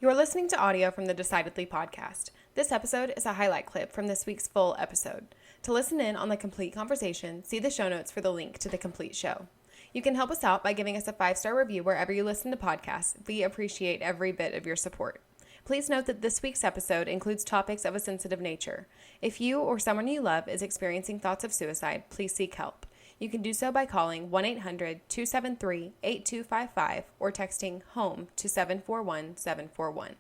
You're listening to audio from the Decidedly podcast. This episode is a highlight clip from this week's full episode. To listen in on the complete conversation, see the show notes for the link to the complete show. You can help us out by giving us a 5-star review wherever you listen to podcasts. We appreciate every bit of your support. Please note that this week's episode includes topics of a sensitive nature. If you or someone you love is experiencing thoughts of suicide, please seek help. You can do so by calling 1-800-273-8255 or texting HOME to 741-741.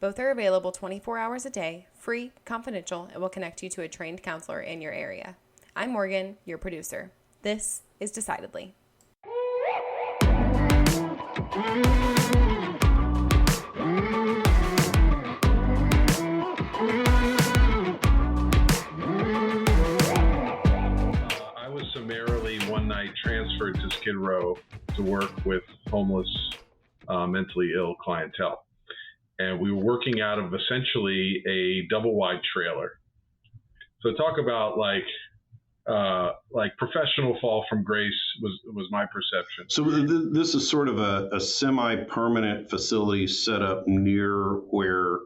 Both are available 24 hours a day, free, confidential, and will connect you to a trained counselor in your area. I'm Morgan, your producer. This is Decidedly. One night transferred to Skid Row to work with homeless, mentally ill clientele. And we were working out of essentially a double wide trailer. So talk about like professional fall from grace was my perception. So this is sort of a semi-permanent facility set up near where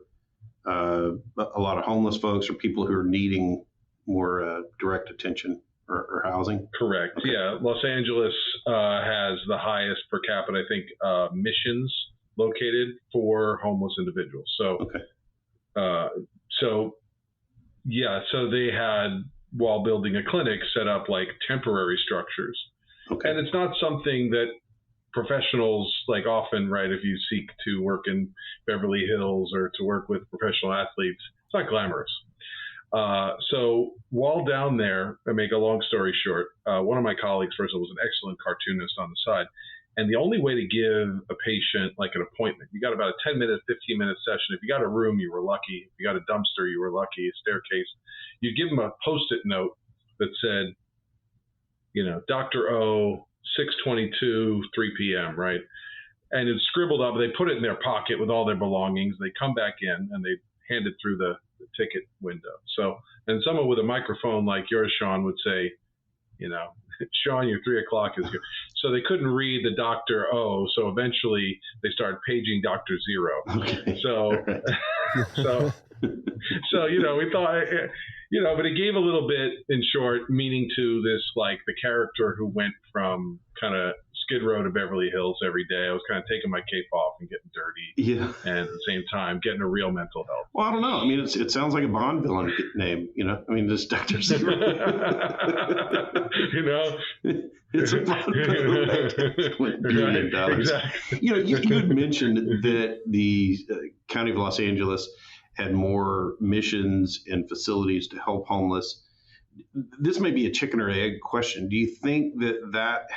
a lot of homeless folks or people who are needing more direct attention or housing? Correct. Okay. Yeah. Los Angeles has the highest per capita, I think, missions located for homeless individuals. So, so they had, while building a clinic, set up like temporary structures. Okay. And it's not something that professionals like often, right, if you seek to work in Beverly Hills or to work with professional athletes, it's not glamorous. So while down there, I make a long story short, one of my colleagues, first of all, was an excellent cartoonist on the side. And the only way to give a patient like an appointment, you got about a 10-minute, 15-minute session. If you got a room, you were lucky. If you got a dumpster, you were lucky, a staircase. You give them a Post-it note that said, Dr. O, 6:22, 3 p.m., right? And it's scribbled up. They put it in their pocket with all their belongings. They come back in and they hand it through the ticket window. So, and someone with a microphone like yours, Sean, would say, Sean, your 3 o'clock is here. So they couldn't read the Dr. O. So eventually they started paging Dr. Zero. Okay. So we thought, but it gave a little bit, in short, meaning to this, like the character who went from kind of Skid Row to Beverly Hills every day. I was kind of taking my cape off and getting dirty, and at the same time getting a real mental health. Well, I don't know. I mean, it sounds like a Bond villain name. I mean, this Dr. Zero. It's a Bond villain. Exactly. You had mentioned that the County of Los Angeles had more missions and facilities to help homeless. This may be a chicken or egg question. Do you think that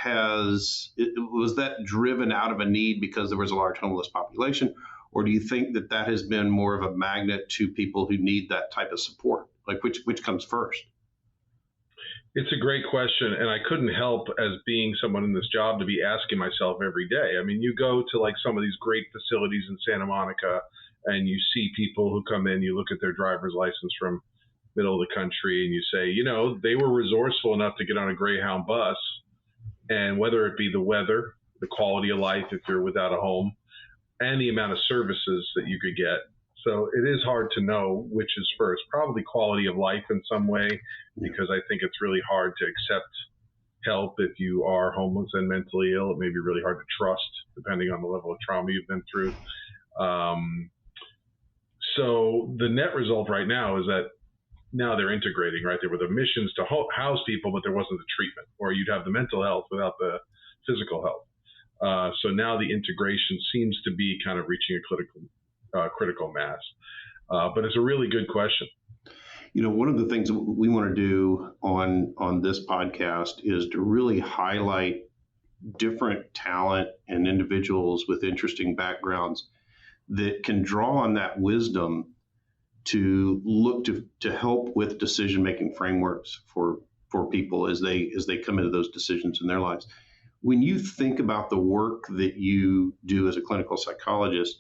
was that driven out of a need because there was a large homeless population, or do you think that has been more of a magnet to people who need that type of support? Like which comes first? It's a great question, and I couldn't help, as being someone in this job, to be asking myself every day. I mean, you go to like some of these great facilities in Santa Monica, and you see people who come in. You look at their driver's license from middle of the country, and you say, they were resourceful enough to get on a Greyhound bus, and whether it be the weather, the quality of life if you're without a home, and the amount of services that you could get. So it is hard to know which is first. Probably quality of life in some way, because I think it's really hard to accept help if you are homeless and mentally ill. It may be really hard to trust, depending on the level of trauma you've been through. So the net result right now is that now they're integrating, right? There were the missions to house people, but there wasn't the treatment, or you'd have the mental health without the physical health. So now the integration seems to be kind of reaching a critical mass. But it's a really good question. One of the things we want to do on this podcast is to really highlight different talent and individuals with interesting backgrounds that can draw on that wisdom to look to help with decision-making frameworks for people as they come into those decisions in their lives. When you think about the work that you do as a clinical psychologist,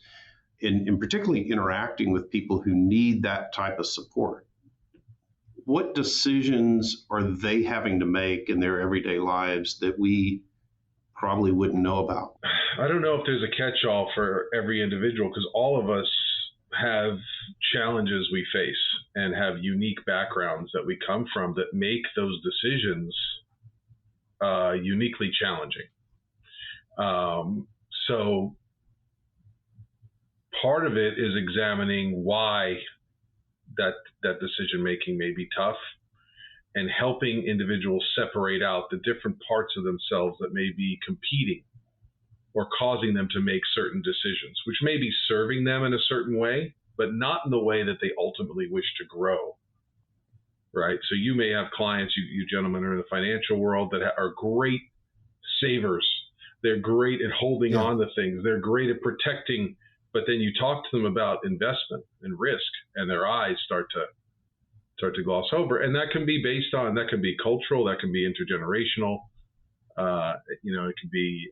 and particularly interacting with people who need that type of support, what decisions are they having to make in their everyday lives that we probably wouldn't know about? I don't know if there's a catch-all for every individual, because all of us have challenges we face and have unique backgrounds that we come from that make those decisions uniquely challenging. So part of it is examining why that decision making may be tough, and helping individuals separate out the different parts of themselves that may be competing or causing them to make certain decisions, which may be serving them in a certain way, but not in the way that they ultimately wish to grow, right? So you may have clients, you gentlemen are in the financial world, that are great savers. They're great at holding on to things. They're great at protecting, but then you talk to them about investment and risk, and their eyes start to gloss over. And that can be based on, that can be cultural, that can be intergenerational. It can be,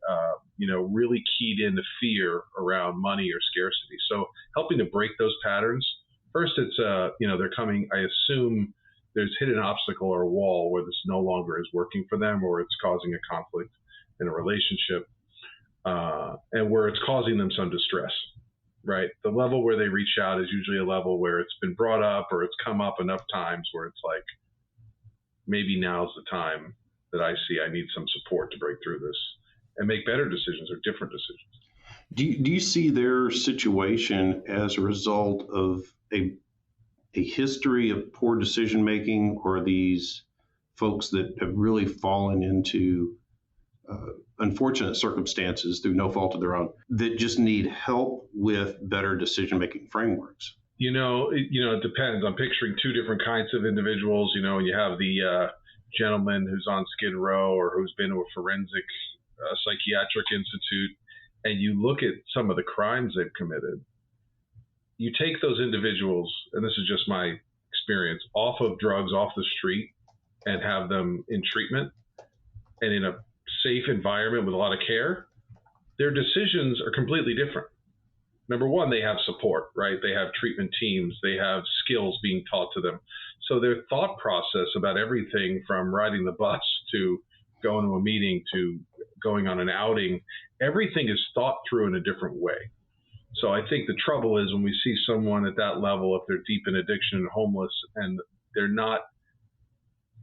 really keyed into fear around money or scarcity. So helping to break those patterns. First, it's, they're coming, I assume there's hit an obstacle or a wall where this no longer is working for them, or it's causing a conflict in a relationship, and where it's causing them some distress, right? The level where they reach out is usually a level where it's been brought up, or it's come up enough times where it's like, maybe now's the time that I see I need some support to break through this and make better decisions or different decisions. Do you see their situation as a result of a history of poor decision making, or these folks that have really fallen into unfortunate circumstances through no fault of their own, that just need help with better decision making frameworks? It depends. I'm picturing two different kinds of individuals. You have the gentleman who's on Skid Row or who's been to a forensic psychiatric institute, and you look at some of the crimes they've committed. You take those individuals, and this is just my experience, off of drugs, off the street, and have them in treatment and in a safe environment with a lot of care, their decisions are completely different. Number one, they have support, right? They have treatment teams. They have skills being taught to them. So their thought process about everything from riding the bus to going to a meeting to going on an outing, everything is thought through in a different way. So I think the trouble is when we see someone at that level, if they're deep in addiction and homeless, and they're not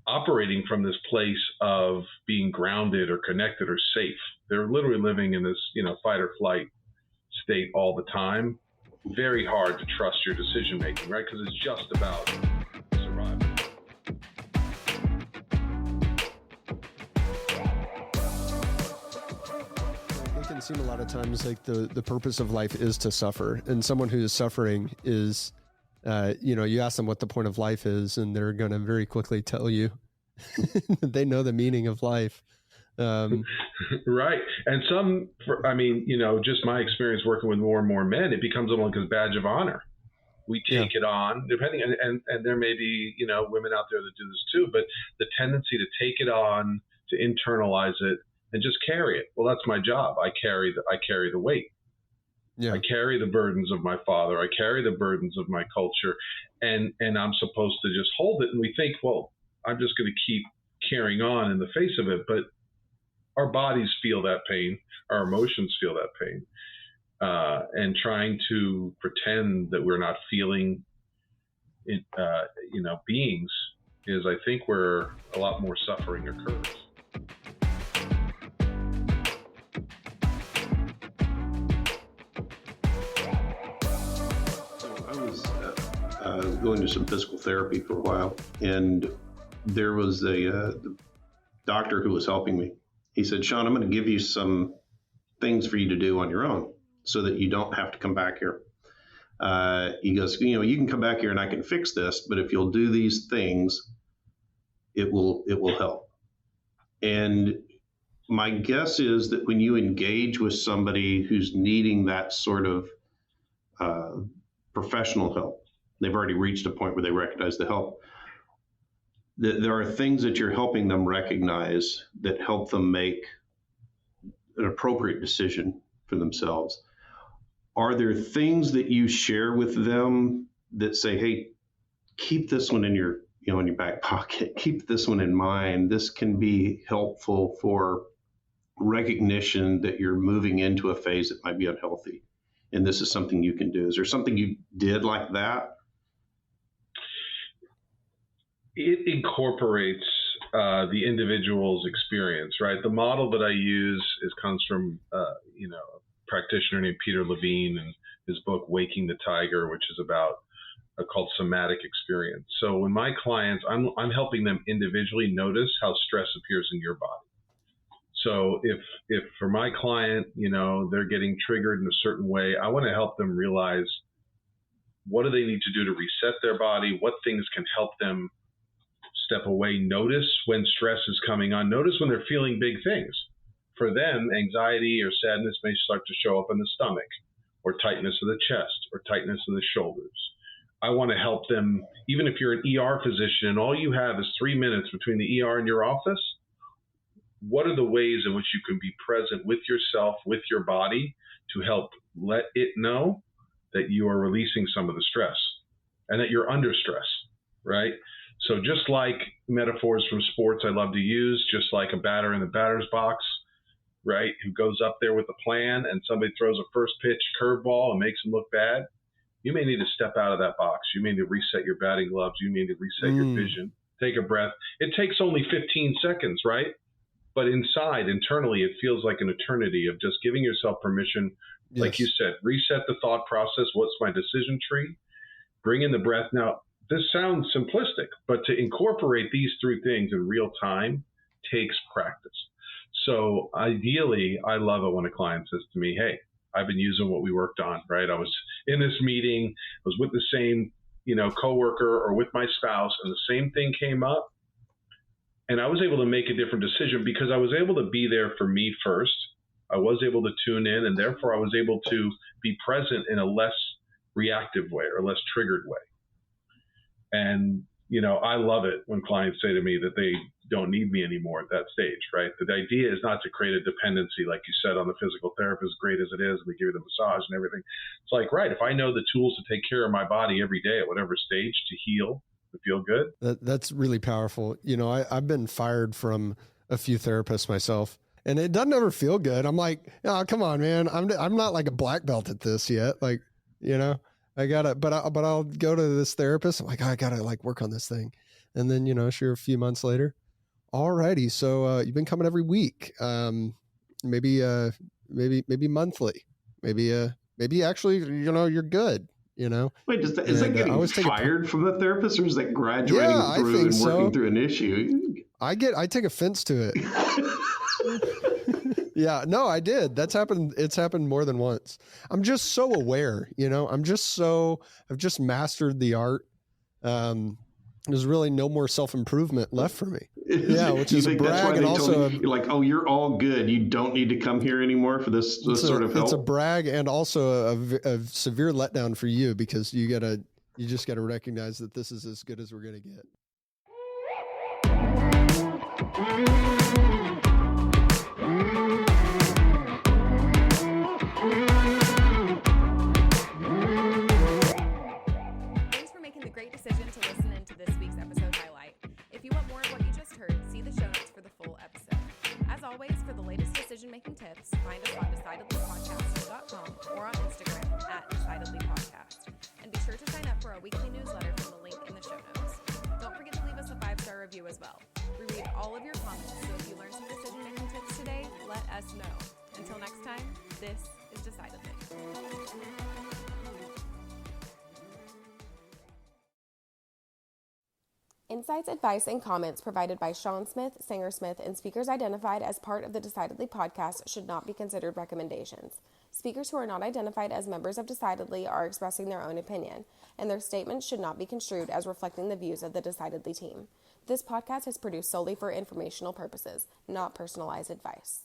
operating from this place of being grounded or connected or safe, they're literally living in this, fight or flight state all the time. Very hard to trust your decision making, right? Because it's just about survival. It can seem a lot of times like the purpose of life is to suffer, and someone who is suffering is, you ask them what the point of life is, and they're going to very quickly tell you they know the meaning of life. Right. And just my experience working with more and more men, it becomes almost a badge of honor. We take it on, depending, and there may be, women out there that do this too, but the tendency to take it on, to internalize it and just carry it. Well, that's my job. I carry the weight. Yeah. I carry the burdens of my father. I carry the burdens of my culture, and I'm supposed to just hold it. And we think, well, I'm just going to keep carrying on in the face of it. But our bodies feel that pain. Our emotions feel that pain. And trying to pretend that we're not feeling it, beings is, I think, where a lot more suffering occurs. I was going to some physical therapy for a while, and there was a doctor who was helping me. He said, "Sean, I'm going to give you some things for you to do on your own so that you don't have to come back here." He goes, "You can come back here and I can fix this, but if you'll do these things, it will help." And my guess is that when you engage with somebody who's needing that sort of professional help, they've already reached a point where they recognize the help. There are things that you're helping them recognize that help them make an appropriate decision for themselves. Are there things that you share with them that say, "Hey, keep this one in your back pocket. Keep this one in mind. This can be helpful for recognition that you're moving into a phase that might be unhealthy"? and this is something you can do. Is there something you did like that? It incorporates the individual's experience, right? The model that I use comes from a practitioner named Peter Levine and his book Waking the Tiger, which is about called somatic experience. So when my clients, I'm helping them individually notice how stress appears in your body. So if for my client, they're getting triggered in a certain way, I want to help them realize what do they need to do to reset their body, what things can help them step away, notice when stress is coming on, notice when they're feeling big things. For them, anxiety or sadness may start to show up in the stomach, or tightness of the chest, or tightness of the shoulders. I want to help them, even if you're an ER physician and all you have is 3 minutes between the ER and your office, what are the ways in which you can be present with yourself, with your body, to help let it know that you are releasing some of the stress and that you're under stress, right? So just like metaphors from sports I love to use, just like a batter in the batter's box, right, who goes up there with a plan and somebody throws a first pitch curveball and makes them look bad, you may need to step out of that box. You may need to reset your batting gloves. You need to reset your vision. Take a breath. It takes only 15 seconds, right? But inside, internally, it feels like an eternity of just giving yourself permission, like you said, reset the thought process. What's my decision tree? Bring in the breath. Now, this sounds simplistic, but to incorporate these three things in real time takes practice. So ideally, I love it when a client says to me, hey, I've been using what we worked on, right? I was in this meeting, I was with the same, coworker or with my spouse, and the same thing came up. And I was able to make a different decision because I was able to be there for me first. I was able to tune in, and therefore I was able to be present in a less reactive way or less triggered way. And, I love it when clients say to me that they don't need me anymore at that stage, right? The idea is not to create a dependency, like you said, on the physical therapist, great as it is, we give you the massage and everything. It's like, right, if I know the tools to take care of my body every day at whatever stage to heal, to feel good. That's really powerful. I've been fired from a few therapists myself, and it doesn't ever feel good. I'm like, oh, come on, man. I'm not like a black belt at this yet. Like, I gotta, but I'll go to this therapist. I'm like, I gotta work on this thing. And then, sure, a few months later, alrighty. So, you've been coming every week. Maybe monthly, maybe actually, you're good, Wait, is that getting fired from the therapist, or is that graduating through and working through an issue? I take offense to it. Yeah, no, I did. That's happened. It's happened more than once. I'm just so aware, I've just mastered the art. There's really no more self-improvement left for me. Yeah, which is a brag, and also you're like, oh, you're all good. You don't need to come here anymore for this sort of help. It's a brag and also a severe letdown for you, because you just gotta recognize that this is as good as we're gonna get. Thanks for making the great decision to listen into this week's episode highlight. If you want more of what you just heard, see the show notes for the full episode. As always, for the latest decision-making tips, find us on decidedlypodcast.com or on Instagram @decidedlypodcast. And be sure to sign up for our weekly newsletter from the link in the show notes. Don't forget to leave us a 5-star review as well. We read all of your comments, so if you learned some decision-making tips today, let us know. Until next time, this is Decidedly. Insights, advice, and comments provided by Sean Smith, Sanger Smith, and speakers identified as part of the Decidedly podcast should not be considered recommendations. Speakers who are not identified as members of Decidedly are expressing their own opinion, and their statements should not be construed as reflecting the views of the Decidedly team. This podcast is produced solely for informational purposes, not personalized advice.